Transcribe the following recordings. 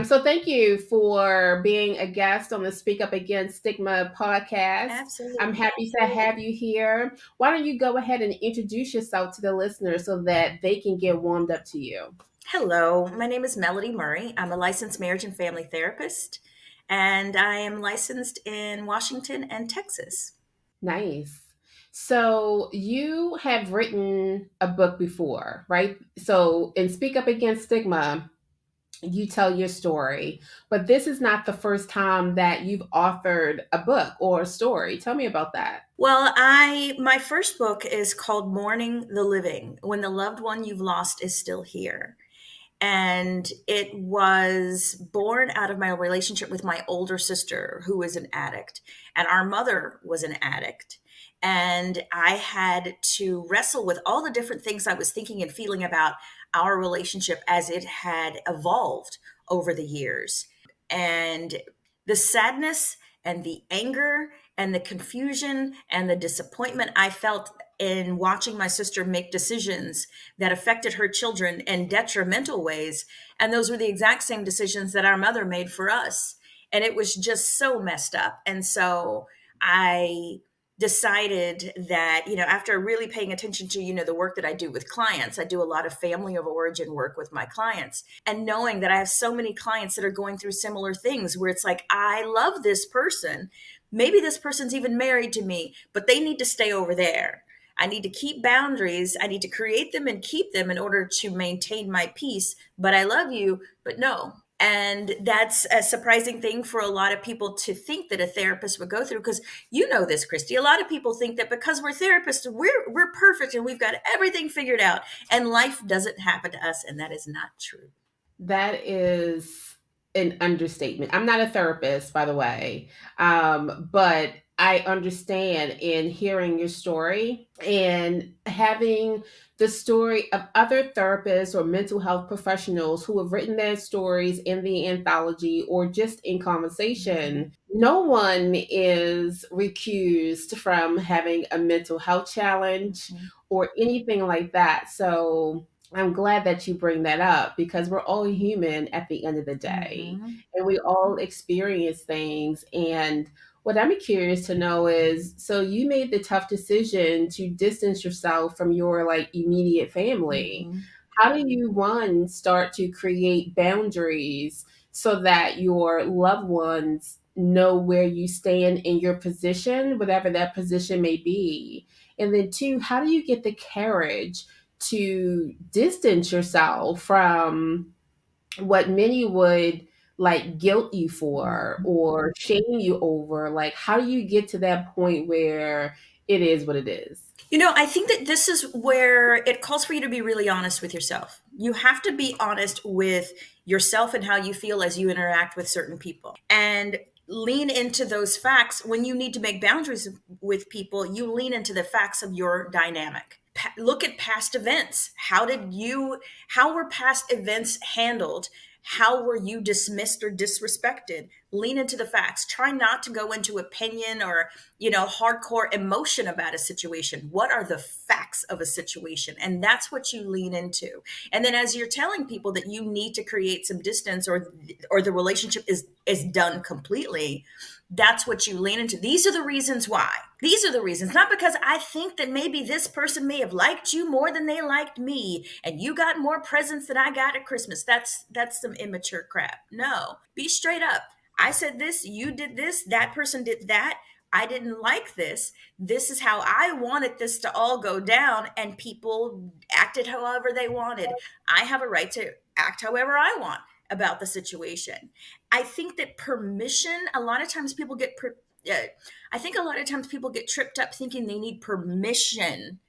So thank you for being a guest on the Speak Up Against Stigma podcast. I'm Absolutely. happy to have you here. Why don't you go ahead and introduce yourself to the listeners so that they can get warmed up to you? Hello, my name is Melody Murray. I'm a licensed marriage and family therapist, and I am licensed in Washington and Texas. Nice. So you have written a book before, right? So in Speak Up Against Stigma, you tell your story, but this is not the first time that you've authored a book or a story. Tell me about that. Well, I my first book is called Mourning the Living: When the Loved One You've Lost is Still Here. And it was born out of my relationship with my older sister, who was an addict, and our mother was an addict. And I had to wrestle with all the different things I was thinking and feeling about our relationship as it had evolved over the years. And the sadness and the anger and the confusion and the disappointment I felt in watching my sister make decisions that affected her children in detrimental ways. And those were the exact same decisions that our mother made for us. And it was just so messed up. And so I decided that, after really paying attention to, the work that I do with clients, I do a lot of family of origin work with my clients, and knowing that I have so many clients that are going through similar things where it's like, I love this person. Maybe this person's even married to me, but they need to stay over there. I need to keep boundaries. I need to create them and keep them in order to maintain my peace. But I love you, but no. And that's a surprising thing for a lot of people to think that a therapist would go through, because you know this, Christy. A lot of people think that because we're therapists, we're perfect and we've got everything figured out, and life doesn't happen to us, and that is not true. That is an understatement. I'm not a therapist, by the way, but I understand in hearing your story and having the story of other therapists or mental health professionals who have written their stories in the anthology or just in Mhm. conversation. No one is recused from having a mental health challenge Mhm. or anything like that. So I'm glad that you bring that up because we're all human at the end of the day Mhm. and we all experience things. And what I'm curious to know is so you made the tough decision to distance yourself from your like immediate family. Mhm. How do you, one, start to create boundaries so that your loved ones know where you stand in your position, whatever that position may be? And then, two, how do you get the courage to distance yourself from what many would like guilt you for Mhm. or shame you over? Like, how do you get to that point where it is what it is? I think that this is where it calls for you to be really honest with yourself. You have to be honest with yourself and how you feel as you interact with certain people. And lean into those facts. When you need to make boundaries with people, you lean into the facts of your dynamic. Look at past events. How were past events handled? How were you dismissed or disrespected? Lean into the facts. Try not to go into opinion or, hardcore emotion about a situation. What are the facts of a situation? And that's what you lean into. And then as you're telling people that you need to create some distance, or the relationship is done completely, that's what you lean into. These are the reasons why. These are the reasons. Not because I think that maybe this person may have liked you more than they liked me, and you got more presents than I got at Christmas. That's some immature crap. No, be straight up. I said this, you did this, that person did that. I didn't like this. This is how I wanted this to all go down, and people acted however they wanted. I have a right to act however I want about the situation. I think that permission, a lot of times people get, I think a lot of times people get tripped up thinking they need permission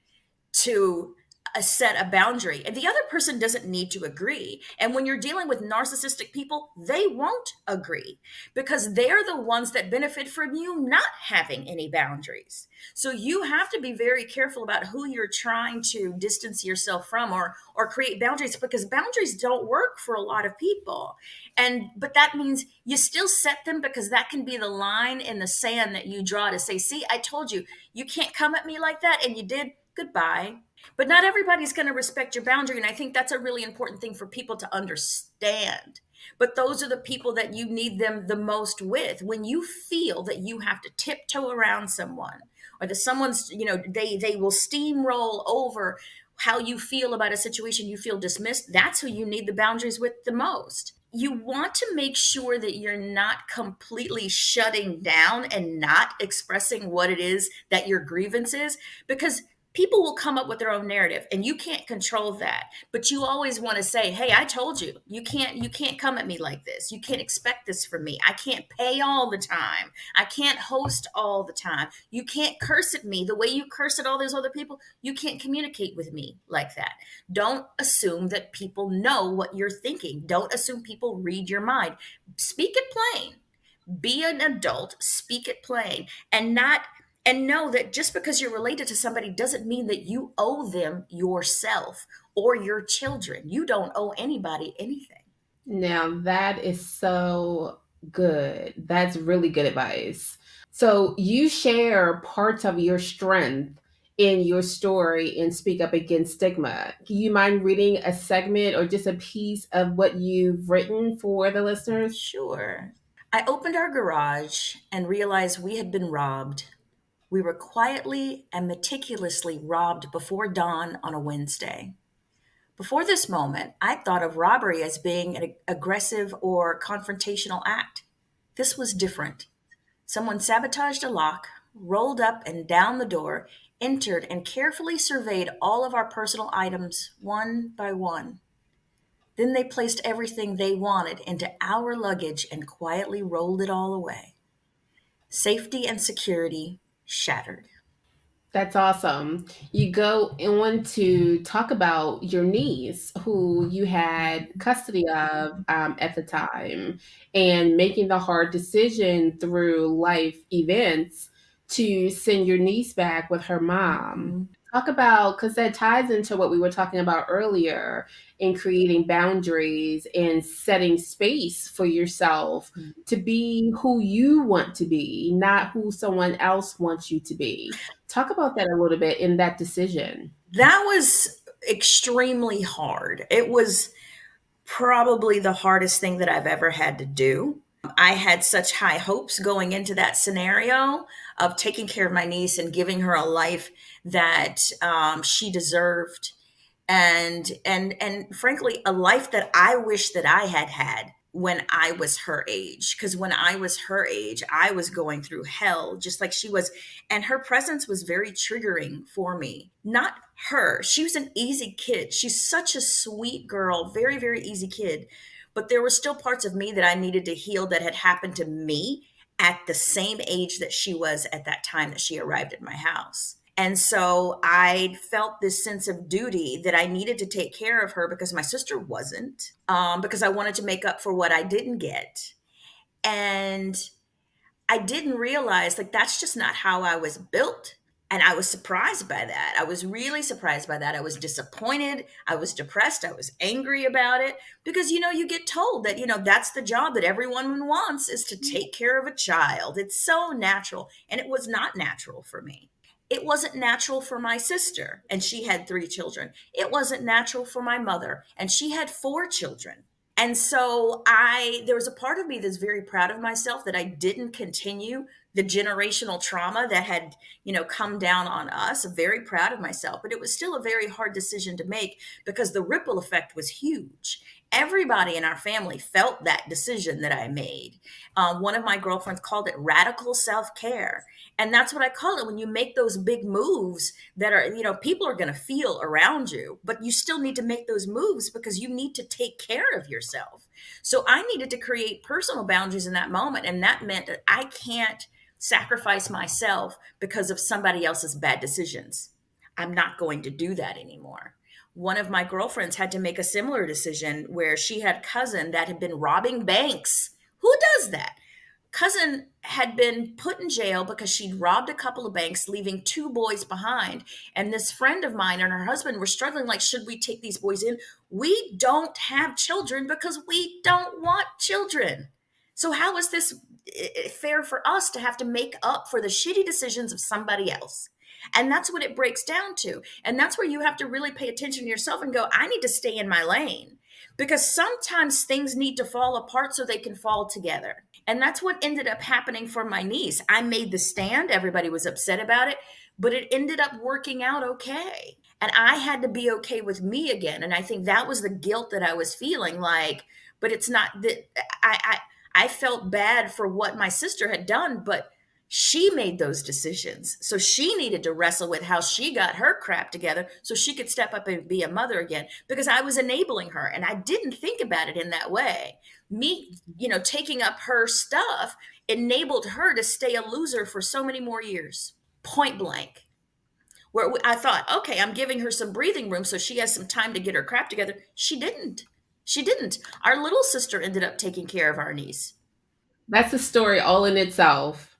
to set a boundary, and the other person doesn't need to agree. And when you're dealing with narcissistic people, they won't agree because they're the ones that benefit from you not having any boundaries. So you have to be very careful about who you're trying to distance yourself from, or create boundaries, because boundaries don't work for a lot of people. And but that means you still set them, because that can be the line in the sand that you draw to say, see, I told you, you can't come at me like that, and you did. Goodbye. But not everybody's going to respect your boundary. And I think that's a really important thing for people to understand. But those are the people that you need them the most with. When you feel that you have to tiptoe around someone, or that someone's, they will steamroll over how you feel about a situation, you feel dismissed, that's who you need the boundaries with the most. You want to make sure that you're not completely shutting down and not expressing what it is that your grievance is, because people will come up with their own narrative and you can't control that. But you always want to say, hey, I told you, you can't come at me like this, you can't expect this from me, I can't pay all the time, I can't host all the time, you can't curse at me the way you curse at all those other people, you can't communicate with me like that. Don't assume that people know what you're thinking, don't assume people read your mind. Speak it plain, be an adult, speak it plain, and know that just because you're related to somebody doesn't mean that you owe them yourself or your children. You don't owe anybody anything. Now, that is so good. That's really good advice. So, you share parts of your strength in your story and speak up against stigma. Do you mind reading a segment or just a piece of what you've written for the listeners? Sure. I opened our garage and realized we had been robbed. We were quietly and meticulously robbed before dawn on a Wednesday. Before this moment, I thought of robbery as being an aggressive or confrontational act. This was different. Someone sabotaged a lock, rolled up and down the door, entered, and carefully surveyed all of our personal items one by one. Then they placed everything they wanted into our luggage and quietly rolled it all away. Safety and security shattered. That's awesome. You go on to talk about your niece, who you had custody of at the time, and making the hard decision through life events to send your niece back with her mom. Mhm. Talk about, because that ties into what we were talking about earlier in creating boundaries and setting space for yourself to be who you want to be, not who someone else wants you to be. Talk about that a little bit in that decision. That was extremely hard. It was probably the hardest thing that I've ever had to do. I had such high hopes going into that scenario of taking care of my niece and giving her a life that she deserved, and frankly, a life that I wish that I had had when I was her age. Because when I was her age, I was going through hell just like she was, and her presence was very triggering for me. Not her; she was an easy kid. She's such a sweet girl, very very easy kid. But there were still parts of me that I needed to heal that had happened to me at the same age that she was at that time that she arrived at my house. And so I felt this sense of duty that I needed to take care of her because my sister wasn't, because I wanted to make up for what I didn't get. And I didn't realize, like, that's just not how I was built. And I was surprised by that. I was really surprised by that. I was disappointed. I was depressed. I was angry about it because, you get told that, that's the job that everyone wants, is to take care of a child. It's so natural. And it was not natural for me. It wasn't natural for my sister, and she had 3 children. It wasn't natural for my mother, and she had 4 children. And so there was a part of me that's very proud of myself that I didn't continue the generational trauma that had, come down on us. Very proud of myself, but it was still a very hard decision to make because the ripple effect was huge. Everybody in our family felt that decision that I made. One of my girlfriends called it radical self-care. And that's what I call it when you make those big moves that are, people are going to feel around you, but you still need to make those moves because you need to take care of yourself. So I needed to create personal boundaries in that moment. And that meant that I can't sacrifice myself because of somebody else's bad decisions. I'm not going to do that anymore. One of my girlfriends had to make a similar decision where she had a cousin that had been robbing banks. Who does that? Cousin had been put in jail because she'd robbed a couple of banks, leaving 2 boys behind. And this friend of mine and her husband were struggling, like, should we take these boys in? We don't have children because we don't want children. So how is this fair for us to have to make up for the shitty decisions of somebody else? And that's what it breaks down to. And that's where you have to really pay attention to yourself and go, I need to stay in my lane. because sometimes things need to fall apart so they can fall together. And that's what ended up happening for my niece. I made the stand, everybody was upset about it, but it ended up working out okay. And I had to be okay with me again. And I think that was the guilt that I was feeling like, but it's not that I felt bad for what my sister had done, but she made those decisions. So she needed to wrestle with how she got her crap together so she could step up and be a mother again, because I was enabling her and I didn't think about it in that way. Me, taking up her stuff enabled her to stay a loser for so many more years, point blank. Where I thought, okay, I'm giving her some breathing room so she has some time to get her crap together. She didn't. She didn't. Our little sister ended up taking care of our niece. That's a story all in itself.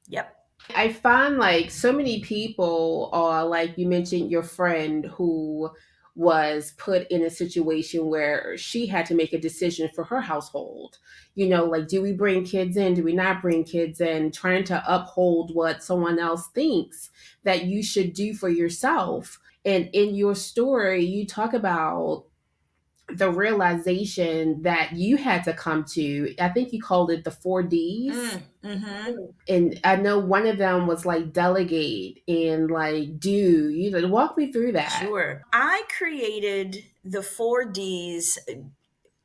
Yep. I find like so many people are like you mentioned your friend who was put in a situation where she had to make a decision for her household. Like do we bring kids in? Do we not bring kids in? Trying to uphold what someone else thinks that you should do for yourself. And in your story, you talk about the realization that you had to come to. I think you called it the 4Ds. Mm-hmm. And I know one of them was like delegate and like do. Walk me through that. Sure. I created the 4Ds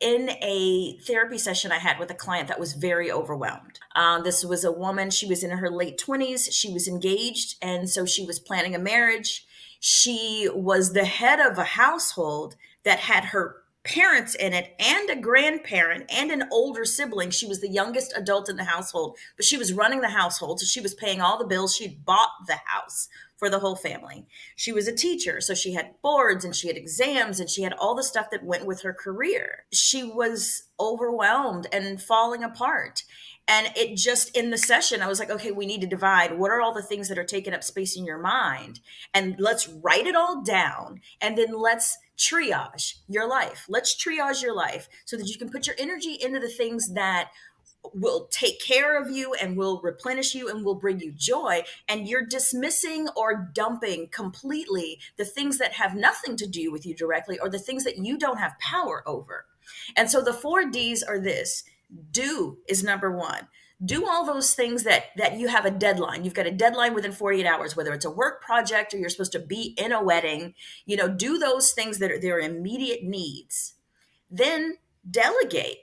in a therapy session I had with a client that was very overwhelmed. This was a woman, she was in her late 20s, she was engaged, and so she was planning a marriage. She was the head of a household that had her parents in it and a grandparent and an older sibling. She was the youngest adult in the household, but she was running the household. So she was paying all the bills. She'd bought the house for the whole family. She was a teacher, so she had boards and she had exams and she had all the stuff that went with her career. She was overwhelmed and falling apart. And it just in the session, I was like, okay, we need to divide. What are all the things that are taking up space in your mind? And let's write it all down. And then let's triage your life. Let's triage your life so that you can put your energy into the things that will take care of you and will replenish you and will bring you joy. And you're dismissing or dumping completely the things that have nothing to do with you directly or the things that you don't have power over. And so the 4Ds are this. Do is number one. Do all those things that you have a deadline. You've got a deadline within 48 hours, whether it's a work project or you're supposed to be in a wedding. Do those things that are their immediate needs. Then delegate.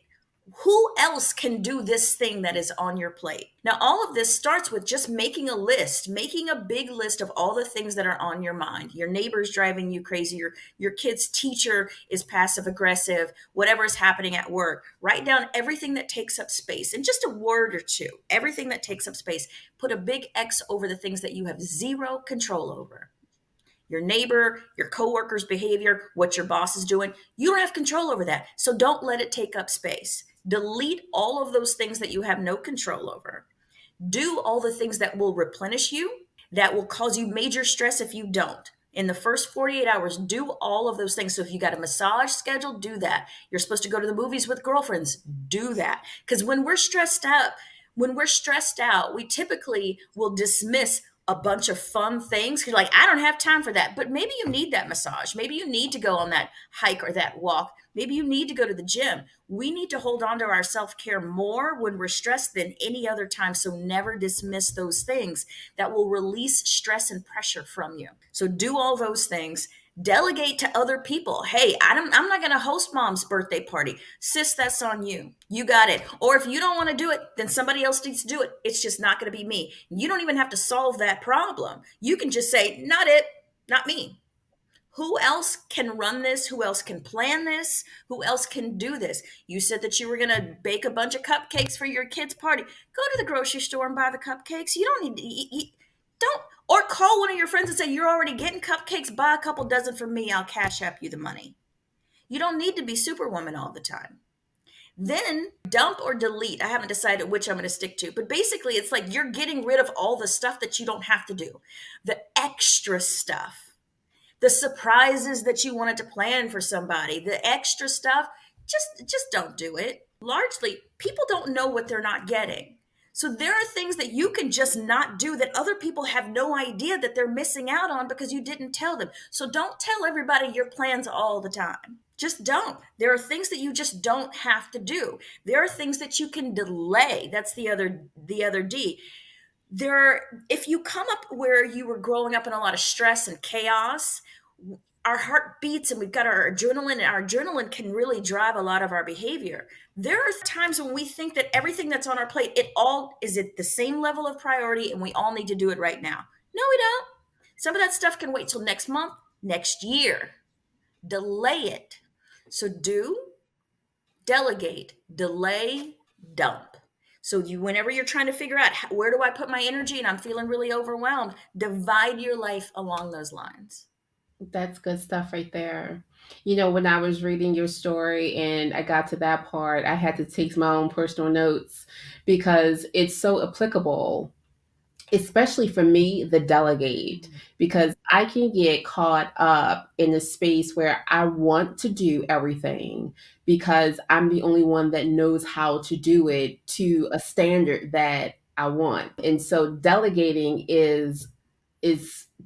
Who else can do this thing that is on your plate? Now, all of this starts with just making a list, making a big list of all the things that are on your mind. Your neighbor's driving you crazy. Your kid's teacher is passive aggressive, whatever is happening at work. Write down everything that takes up space and just a word or two, everything that takes up space. Put a big X over the things that you have zero control over. Your neighbor, your coworker's behavior, what your boss is doing. You don't have control over that. So don't let it take up space. Delete all of those things that you have no control over. Do all the things that will replenish you, that will cause you major stress if you don't. In the first 48 hours, do all of those things. So if you got a massage scheduled, do that. You're supposed to go to the movies with girlfriends, do that. Because when we're stressed out, we typically will dismiss a bunch of fun things. You're like, I don't have time for that. But maybe you need that massage. Maybe you need to go on that hike or that walk. Maybe you need to go to the gym. We need to hold on to our self-care more when we're stressed than any other time. So never dismiss those things that will release stress and pressure from you. So do all those things. Delegate to other people. Hey, I'm not going to host mom's birthday party. Sis, that's on you. You got it. Or if you don't want to do it, then somebody else needs to do it. It's just not going to be me. You don't even have to solve that problem. You can just say, not it, not me. Who else can run this? Who else can plan this? Who else can do this? You said that you were going to bake a bunch of cupcakes for your kids' party. Go to the grocery store and buy the cupcakes. You don't need to eat. Don't, or call one of your friends and say, you're already getting cupcakes. Buy a couple dozen for me. I'll cash app you the money. You don't need to be superwoman all the time. Then dump or delete. I haven't decided which I'm going to stick to, but basically it's like you're getting rid of all the stuff that you don't have to do. The extra stuff. The surprises that you wanted to plan for somebody, the extra stuff, just don't do it. Largely, people don't know what they're not getting. So there are things that you can just not do that other people have no idea that they're missing out on because you didn't tell them. So don't tell everybody your plans all the time. Just don't. There are things that you just don't have to do. There are things that you can delay. That's the other D. If you come up where you were growing up in a lot of stress and chaos, our heart beats and we've got our adrenaline, and our adrenaline can really drive a lot of our behavior. There are times when we think that everything that's on our plate, it all is at the same level of priority and we all need to do it right now. No, we don't. Some of that stuff can wait till next month, next year. Delay it. So delegate, delay, dump. So whenever you're trying to figure out where do I put my energy and I'm feeling really overwhelmed, divide your life along those lines. That's good stuff right there. You know, when I was reading your story and I got to that part, I had to take my own personal notes because it's so applicable, especially for me, the delegate, because I can get caught up in a space where I want to do everything because I'm the only one that knows how to do it to a standard that I want. And so delegating is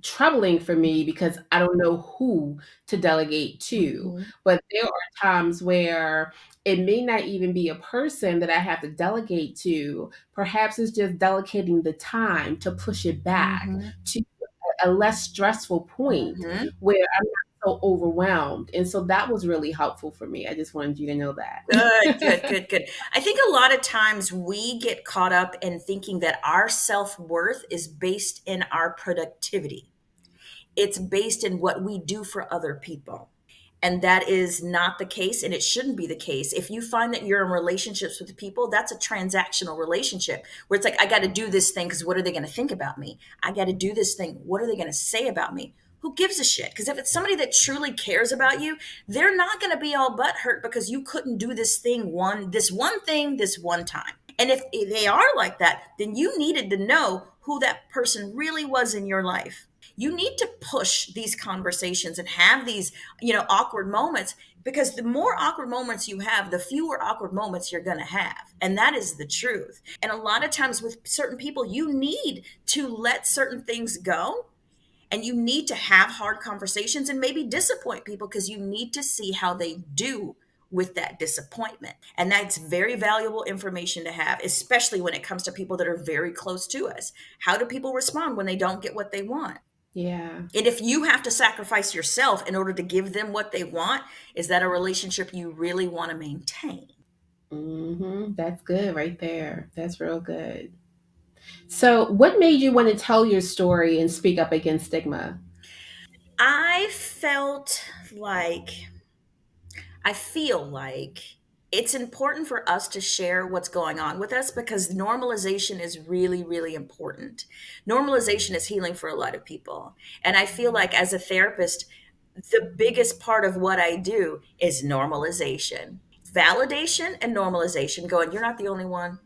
troubling for me because I don't know who to delegate to. Mhm. But there are times where it may not even be a person that I have to delegate to. Perhaps it's just delegating the time to push it back Mhm. to a less stressful point Mhm. where I'm not so overwhelmed. And so that was really helpful for me. I just wanted you to know Good, good, that. good, good. I think a lot of times we get caught up in thinking that our self worth is based in our productivity. It's based in what we do for other people. And that is not the case, and it shouldn't be the case. If you find that you're in relationships with people, that's a transactional relationship where it's like, I got to do this thing because what are they going to think about me? I got to do this thing. What are they going to say about me? Who gives a shit? Because if it's somebody that truly cares about you, they're not going to be all butthurt because you couldn't do this one thing, this one time. And if they are like that, then you needed to know who that person really was in your life. You need to push these conversations and have these, awkward moments, because the more awkward moments you have, the fewer awkward moments you're going to have. And that is the truth. And a lot of times with certain people, you need to let certain things go, and you need to have hard conversations and maybe disappoint people because you need to see how they do with that disappointment. And that's very valuable information to have, especially when it comes to people that are very close to us. How do people respond when they don't get what they want? Yeah. And if you have to sacrifice yourself in order to give them what they want, is that a relationship you really want to maintain? That's good right there. That's real good. So, what made you want to tell your story and speak up against stigma? I felt like I feel like it's important for us to share what's going on with us because normalization is really, really important. Normalization is healing for a lot of people. And I feel like as a therapist, the biggest part of what I do is normalization, validation, and normalization. Going, you're not the only one.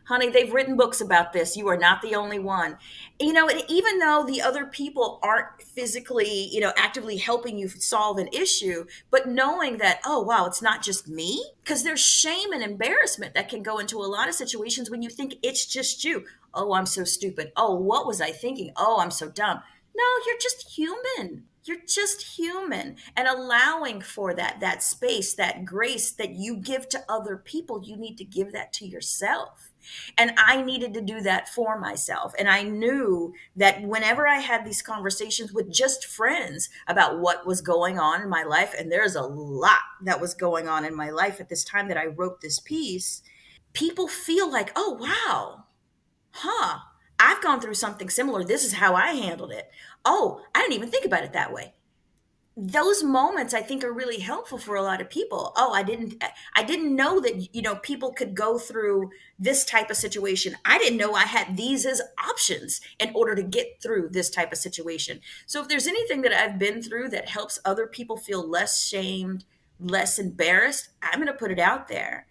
Honey, they've written books about this. You are not the only one. And even though the other people aren't physically, actively helping you solve an issue, but knowing that, oh, wow, it's not just me, because there's shame and embarrassment that can go into a lot of situations when you think it's just you. Oh, I'm so stupid. Oh, what was I thinking? Oh, I'm so dumb. No, you're just human. You're just human. And allowing for that space, that grace that you give to other people, you need to give that to yourself. And I needed to do that for myself. And I knew that whenever I had these conversations with just friends about what was going on in my life, and there's a lot that was going on in my life at this time that I wrote this piece, people feel like, oh, wow, huh, I've gone through something similar. This is how I handled it. Oh, I didn't even think about it that way. Those moments I think are really helpful for a lot of people. Oh, I didn't know that people could go through this type of situation. I didn't know I had these as options in order to get through this type of situation. So if there's anything that I've been through that helps other people feel less shamed, less embarrassed, I'm going to put it out there.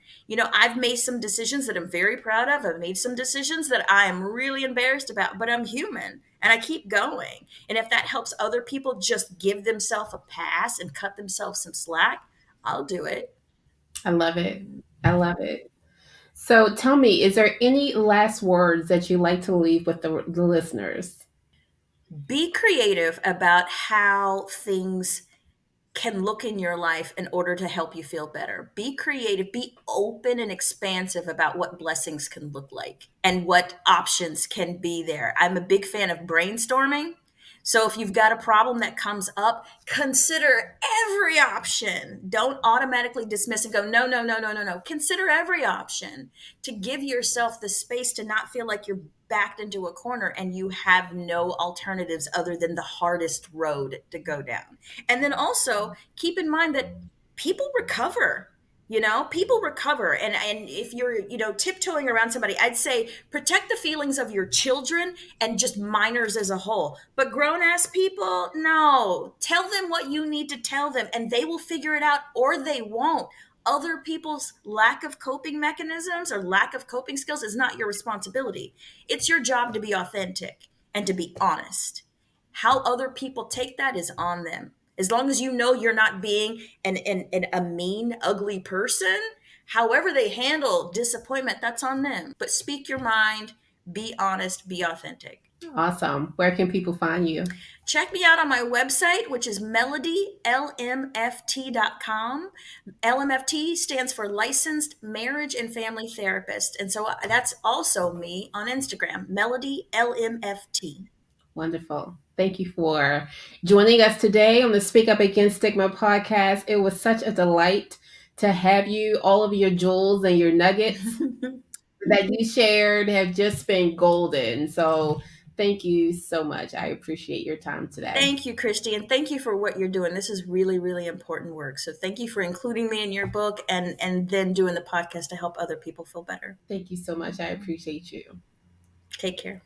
I've made some decisions that I'm very proud of. I've made some decisions that I am really embarrassed about, but I'm human and I keep going. And if that helps other people just give themselves a pass and cut themselves some slack, I'll do it. I love it. I love it. So, tell me, is there any last words that you like to leave with the listeners? Be creative about how things can look in your life in order to help you feel better. Be creative, be open and expansive about what blessings can look like and what options can be there. I'm a big fan of brainstorming. So if you've got a problem that comes up, consider every option. Don't automatically dismiss and go, no, no, no, no, no, no. Consider every option to give yourself the space to not feel like you're backed into a corner and you have no alternatives other than the hardest road to go down. And then also keep in mind that people recover. People recover. And if you're, tiptoeing around somebody, I'd say protect the feelings of your children and just minors as a whole. But grown ass people, no. Tell them what you need to tell them and they will figure it out, or they won't. Other people's lack of coping mechanisms or lack of coping skills is not your responsibility. It's your job to be authentic and to be honest. How other people take that is on them. As long as you know you're not being a mean, ugly person, however they handle disappointment, that's on them. But speak your mind, be honest, be authentic. Awesome. Where can people find you? Check me out on my website, which is melodylmft.com. LMFT stands for Licensed Marriage and Family Therapist. And so that's also me on Instagram, Melody LMFT. Wonderful. Thank you for joining us today on the Speak Up Against Stigma podcast. It was such a delight to have you. All of your jewels and your nuggets that you shared have just been golden. So thank you so much. I appreciate your time today. Thank you, Christy, and thank you for what you're doing. This is really, really important work. So thank you for including me in your book and then doing the podcast to help other people feel better. Thank you so much. I appreciate you. Take care.